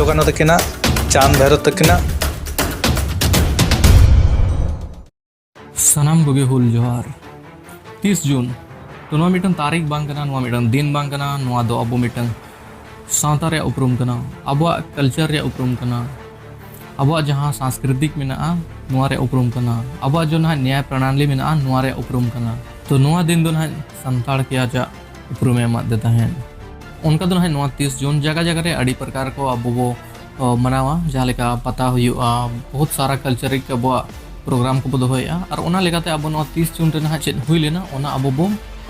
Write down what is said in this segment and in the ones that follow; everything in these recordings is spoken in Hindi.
ᱥᱤᱫᱩ ᱠᱟᱹᱱᱩ ᱛᱟᱹᱠᱤᱱᱟᱜ ᱪᱟᱸᱫ ᱵᱷैᱨᱚᱵ ᱛᱟᱹᱠᱤᱱᱟᱜ सनाम कोगे हुल जोहार 30 जून तो नवा मिटन तारीख बांग कना नवा मिटन दिन बांग कना नवा दो अबो मिटन सावता रे उपरुम कना अबो कल्चर रे उपरुम कना अबो जहां सांस्कृतिक मेना नवा रे उपरुम कना अबो जो ना न्याय प्रणाली मेना नवा रे उपरुम कना तो नवा दिन दो ना संताड़ के आजा उपरुम एमत देता है उनका दो ना नवा 30 जून जगह जगह रे अड़ी प्रकार को अबो वो मनावा जहां लेका पता हुआ बहुत सारा कल्चरिक अबो प्रोग्राम को दोहोया और ओना लेकाते अब 30 जून रे ना चेत हुई लेना ओना अब बो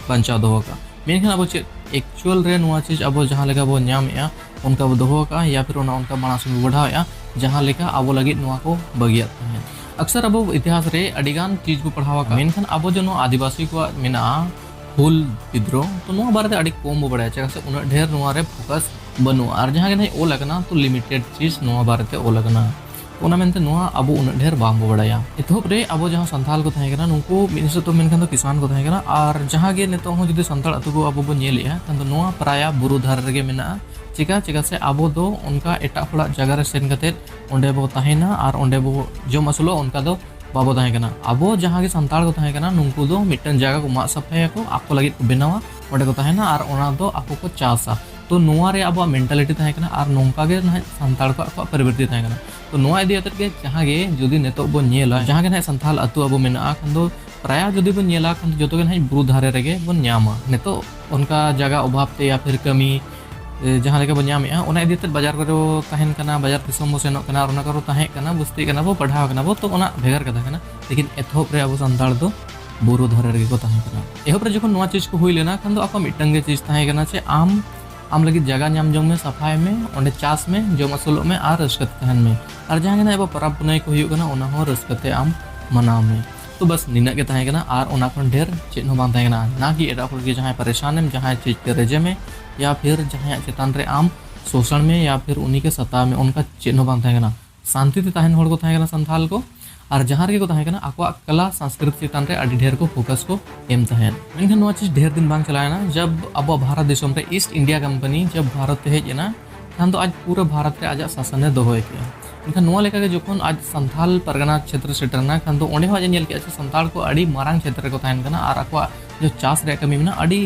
बंचा दोहोका मेनखान अब चेत एक्चुअल रे नोआ चीज अब जहां लेका बो न्यामेया उनका बो दोहोका या फिर ओना उनका मानस में बढ़ाया जहां लेका अब लगी नोआ को बगिया है अक्सर अब इतिहास रे अडिगान चीज को पढ़ावा का मेनखान अब जो आदिवासी को मेना हुल विद्रोह तो नोआ बारे अड़ी कम बो बड़ा चेका से उन ढेर नोआ रे फोकस बनु और जहां के नहीं ओ लगना तो लिमिटेड चीज नोआ बारे ते ओ लगना ओना मेनते नोआ अब उन ढेर बांग बो बड़ाया इतोप रे अब जहां संथाल को थाहे कना नुको मिनिस तो मेनखान तो किसान को थाहे कना और जहां गे नेतो हो जदि संथाल अतु को अब बो नेलिया तो नोआ प्राया बुरु धार रे मेना चिका से अब दो उनका एटा फड़ा जगह रे सेन कते ओंडे बो ताहेना और ओंडे बो जम असलो उनका दो बाबो थाहे कना अब जहां गे संथाल को थाहे कना नुको दो मिटन जगह को मा सफाया को आपको लगी बनावा ओंडे को ताहेना और ओना दो आपको को चासा तो नोआ रे अब मेंटालिटी थाहे कना और नोंका गे ना संथाल को आपको परिवर्तित थाहे कना तो नोआ इदी अतत के जहां गे जदि नेतो बो नेला जहां गे ना संथाल अतु अब मेना खन दो प्राय जदि बो नेला खन जतो गे ना बुरु धारे रेगे बो न्यामा नेतो उनका जगह अभाव ते या फिर कमी जहां लेके बो न्यामेआ ओना इदी अतत बाजार को ताहेन कना बाजार दिसम बो सेनो कना और ओना को ताहे कना बुस्ती कना बो पढ़ाव कना बो तो ओना भेगर कथा कना लेकिन एथोप रे अब संथाल दो बुरु धारे रेगे को ताहे कना एहोप रे जखन नोआ चीज को हुई लेना खन दो आपा मिटंगे चीज ताहे कना से आम लगी जगह नाम जम में सफाई में ओंडे चास में जम असुल में और रस्कत तहन में और जहां ना एबो परब पुनई को हुई कना ओना हो रस्कते आम मनाव में तो बस निना के ताहे कना और ओना खन ढेर चेत हो बां ताहे कना ना कि एडा को जहां परेशान है जहां चीज के रेजे में या फिर जहां चेतन रे आम शोषण में या फिर उन्हीं के सत्ता में उनका चेत हो बां ताहे कना शांति ते ताहेन होड़ को ताहे कना संथाल को और जहां रे को ताहे कना आको कला संस्कृति चेतन रे अडी ढेर को फोकस को एम तहन मेनखान नोआ चीज ढेर दिन बांग चलायना जब अब भारत देश में ईस्ट इंडिया कंपनी जब भारत ते हेजना खान तो आज पूरा भारत रे आज शासन ने दोहोय के मेनखान नोआ लेका के जोखन आज संथाल परगना क्षेत्र सेटरना खान तो ओंडे हो आज नेल के अच्छा संथाल को अडी मारांग क्षेत्र को ताहेन कना और आको जो चास रे कमी में अडी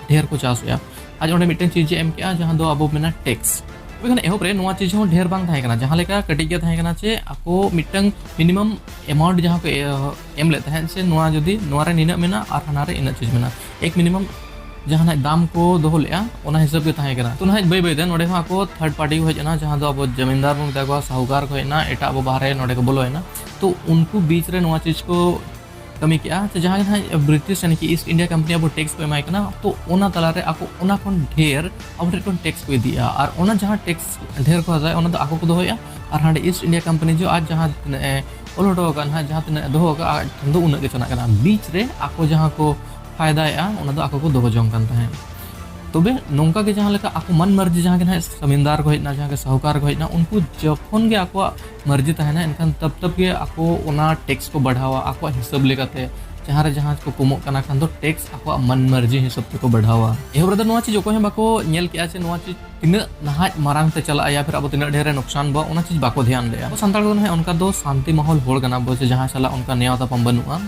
ढेर को चास या आज ओंडे मिटन चीज एम के जहां दो अब मेना टैक्स एहोप रे नोआ चीज हो ढेर बांग थाहे कना जहां लेका कटिक के थाहे कना चे आको मिटंग मिनिमम अमाउंट जहां को एम ले थाहे से नोआ जदी नोआ रे निना मेना और हना रे इना चीज मेना एक मिनिमम जहां ना दाम को दोहो लेआ ओना हिसाब के थाहे कना तो ना बे बे दे नोडे हो आको थर्ड पार्टी को हेजना जहां दो अब जमींदार बन ताको साहूकार को हेना एटा अब बाहर नोडे को बोलो हेना तो उनको बीच रे नोआ चीज को कमी किया तो जहां ना ब्रिटिश यानी कि ईस्ट इंडिया कंपनी अब टैक्स को एमाय कना तो ओना तला रे आको ओना कोन ढेर अब रे टैक्स को दिया और ओना जहां टैक्स ढेर को जाय ओना तो आको को दोया और हांडे ईस्ट इंडिया कंपनी जो आज जहां ओलोडो का ना जहां तने दोहो का ठंडो उन के चना कना बीच रे आको जहां को फायदा या ओना तो आको को दोहो जों कान ताहे तबे नोंका के जहां लेका आको मन मर्जी जहां के ना जमींदार को हेना जहां के साहूकार को हेना उनको जखन के आको मर्जी ताहे ना इनखान तब के आको ओना टैक्स को बढ़ावा आको हिसाब लेकाते जहां रे जहां को कमो कना खान दो टैक्स आको मन मर्जी हिसाब ते को बढ़ावा एहो ब्रदर नोआ चीज को हे बाको नेल के आछे नोआ चीज तिना नहाज मारांग ते चला या फिर अब तिना ढेर नुकसान बा ओना चीज बाको ध्यान ले संताल को है उनका दो शांति माहौल होड़ कना बो जहां चला उनका नेवता पम बनुआ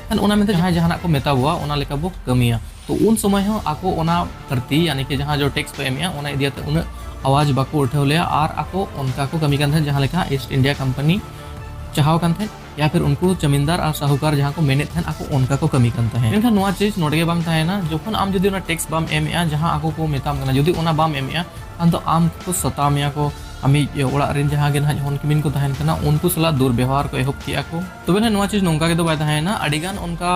खान ओना में जहां जहां को मेता हुआ ओना लेका बो कमिया तो उन समय हो आको ओना प्रति यानी कि जहां जो टैक्स पे एमिया ओना इदियाते उन आवाज बाको उठाव ले और आको उनका को कमी कान थे जहां लेका ईस्ट इंडिया कंपनी चाहाव कान थे या फिर उनको जमींदार और साहूकार जहां को मेने थे आको उनका को कमी कान थे मेनखान नोआ चीज नोडे बाम थाहे ना जोखन आम जदी ओना टैक्स बाम एमिया जहां आको को मेताम कना जदी ओना बाम एमिया खान तो आम को सतामिया को आमी ओड़ा रेन जहां गे ना होन किमिन को ताहेन कना उनको सला दुर्व्यवहार को एहोप किया को तबे ना नोआ चीज नोंका के दो बाय ताहे ना अडिगान उनका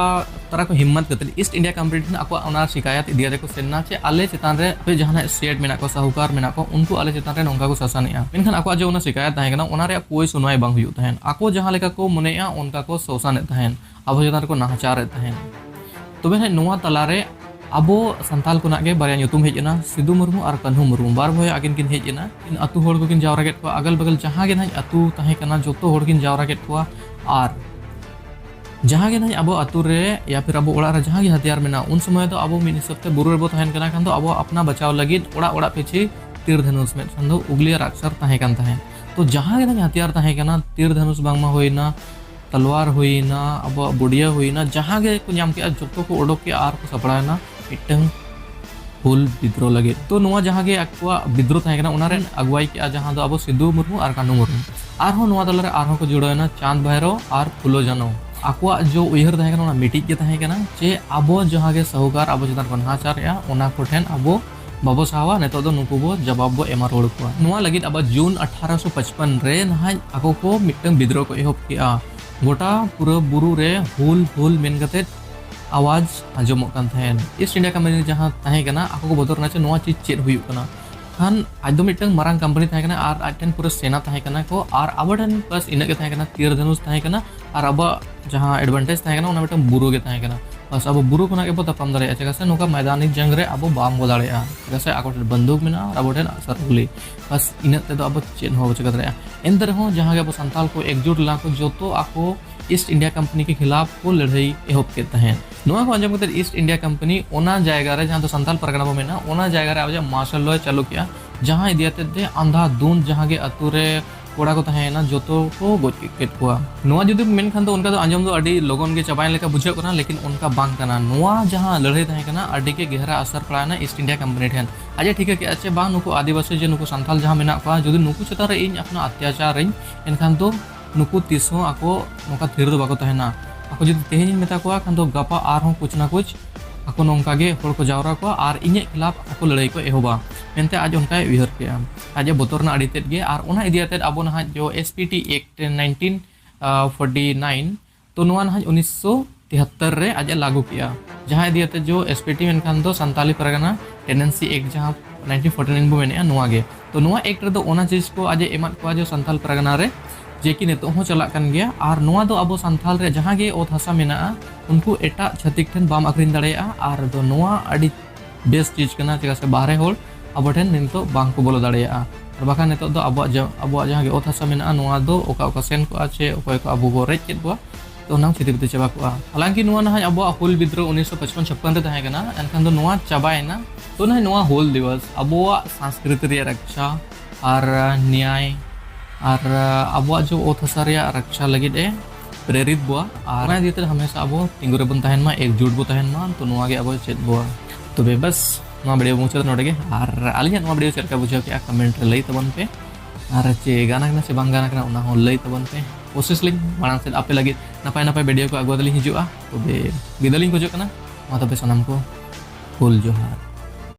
तरह को हिम्मत कते ईस्ट इंडिया कंपनी आको ओना शिकायत इदिया को सेना चे आले चेतान रे पे जहां स्टेट मेना को साहूकार मेना को उनको आले चेतान रे नोंका को शासनया मेनखान आको जो ओना शिकायत ताहे कना ओना रे कोई सुनवाई बांग हुयु ताहेन आको जहां लेका को मनेया उनका को शोषण ताहेन अब चेतान को नाहचार ताहेन तबे ना नोआ तला रे अब संताल को नागे बारे nyutum हेजना सिदु मुर्मू और कन्हू मुर्मू बार भय आगिन किन हेजना इन अतु होड़ को किन जावरा केट को अगल बगल जहां गे ना अतु ताहे कना जोतो होड़ किन जावरा केट को और जहां गे ना अब अतु रे या फिर अब ओड़ा रे जहां गे हथियार मेना उन समय तो अब मिन हिसाब ते बुरु रे बो ताहेन कना खान तो अब अपना बचाव लगी ओड़ा ओड़ा पीछे तीर धनुष में ठान दो उगलिया अक्षर ताहे कान ताहे तो जहां गे हथियार ताहे काना तीर धनुष बांगमा होइना तलवार होइना अब बुढ़िया होइना जहां गे को नाम के जो को ओडोक के आर को सपड़ाना मिटंग हुल विद्रोह लगे तो नोआ जहां गे अक्वा विद्रोह ताहे काना उनारे अगुवाई के जहां दो अब सिद्धू मुर्मू और कानू मुर्मू आरहो नोआ दलरे आरहो को जुड़ोना चांद भैरव और फुलो जानो आकुआ जो उयहर ताहे काना मिटिज के ताहे काना जे अब जहां गे सहुकार अब जतान को नाचार या ओना को ठेन अब बाबो सावा नेतो दो नुकु बो जवाब बो एमा रोड को नोआ लगित अब जून 1855 रे नहाय आको को मिटंग विद्रोह को एहोब किया गोटा पूरा बुरु रे हुल हुल मेन कते आवाज आजमोक कान थाहेन ईस्ट इंडिया कंपनी जहां ताहे काना आको को बदर नाचे नोआ चीज चेत हुयु काना खान आज दो मिटंग मारंग कंपनी ताहे काना आर आटेन पूरा सेना ताहे काना को आर अबडन बस इना के ताहे काना तीर धनुष ताहे काना आर अब जहां एडवांटेज ताहे काना ओना मिटंग बुरु के ताहे काना बस अब बुरु कोना के बो तपम दाड़े अच्छा से नोका मैदानी जंग रे अब बाम बो दाड़े अच्छा से आको बंदूक में और अब ठेन असर गुली बस इना ते दो अब चेन हो चका दाड़े एंदर हो जहां के अब संताल को एकजुट ला को जोतो आको ईस्ट इंडिया कंपनी के खिलाफ को लड़ाई एहोब के तहेन नोआ को अंजम कते ईस्ट इंडिया कंपनी ओना जायगा रे जहां तो संताल परगना बो मेना ओना जायगा रे अब मार्शल लॉ चालू किया जहां इदियाते दे अंधा दून जहां के अतु रे कोड़ा को तहेना जोतो को गोज केट को नोआ जुदी मेन खान तो उनका तो अंजम दो अडी लोगन के चबाय लेका बुझे कोना लेकिन उनका बांग कना नोआ जहां लड़ाई तहे कना अडी के गहरा असर पड़ाना ईस्ट इंडिया कंपनी ठेन आज ठीक है कि अच्छे बा नुको आदिवासी जे नुको संथाल जहां मेना को जुदी नुको चता रे इन अपना अत्याचार इन एनखान तो नुको तिसो आको नोका थिर दो बाको तहेना आको जुदी तेहेन मेता को खान तो गपा आर हो कुछ ना कुछ आको नोंका गे होड़ को जावरा को आर इने खिलाफ आको लड़ाई को एहोबा मेनते आज उनका उयहर के आज बोतरना अड़ी तेद गे आर ओना इदियाते अब ना जो एसपीटी एक्ट 1949 तो नोआ ना 1973 रे आज लागू किया जहां इदियाते जो एसपीटी मेनखान दो संताली परगना टेनेंसी एक्ट जहां 1949 बो मेने नोआ गे तो नोआ एक्ट रे दो ओना चीज को आज एमात को जो संताल परगना रे जे कि नेतो हो चला कान गया और नोआ दो अब संथाल रे जहां गे ओत हसा मेना उनको एटा छतिक ठन बाम अखरिन दाड़ेया और दो नोआ अडी बेस्ट चीज कना चेका से बाहरे होल अब ठन नितो बांग को बोलो दाड़ेया और बाखा नेतो दो अब जहां गे ओत हसा मेना नोआ दो ओका ओका सेन को आछे ओको को अबु गो रेज केत बो तो नाम छितिबते चबा को हालांकि नोआ ना अब हुल विद्रोह 1955 रे ताहे कना एनखान दो नोआ चबायना तो ना नोआ हुल दिवस अब संस्कृति रे रक्षा और न्याय और अब जो ओत हसा रे रक्षा लगित ए प्रेरित बुआ और दीते हमेशा अब तिंगुरे बन तहन मा एकजुट बो तहन मा तो नोआ गे अब चेत बुआ तो बस नोआ वीडियो मुचाद नोडे गे और आलिया नोआ वीडियो चेका बुझाव के कमेंट रे लई तबन पे और चे गाना कना से बांग गाना कना उना हो लई तबन पे कोशिश लिंग मांग से आपे लगी नपाय नपाय वीडियो को अगुआ दली हिजुआ तो बे गिदलिंग को जो कना मा तबे सनम को फुल जोहार।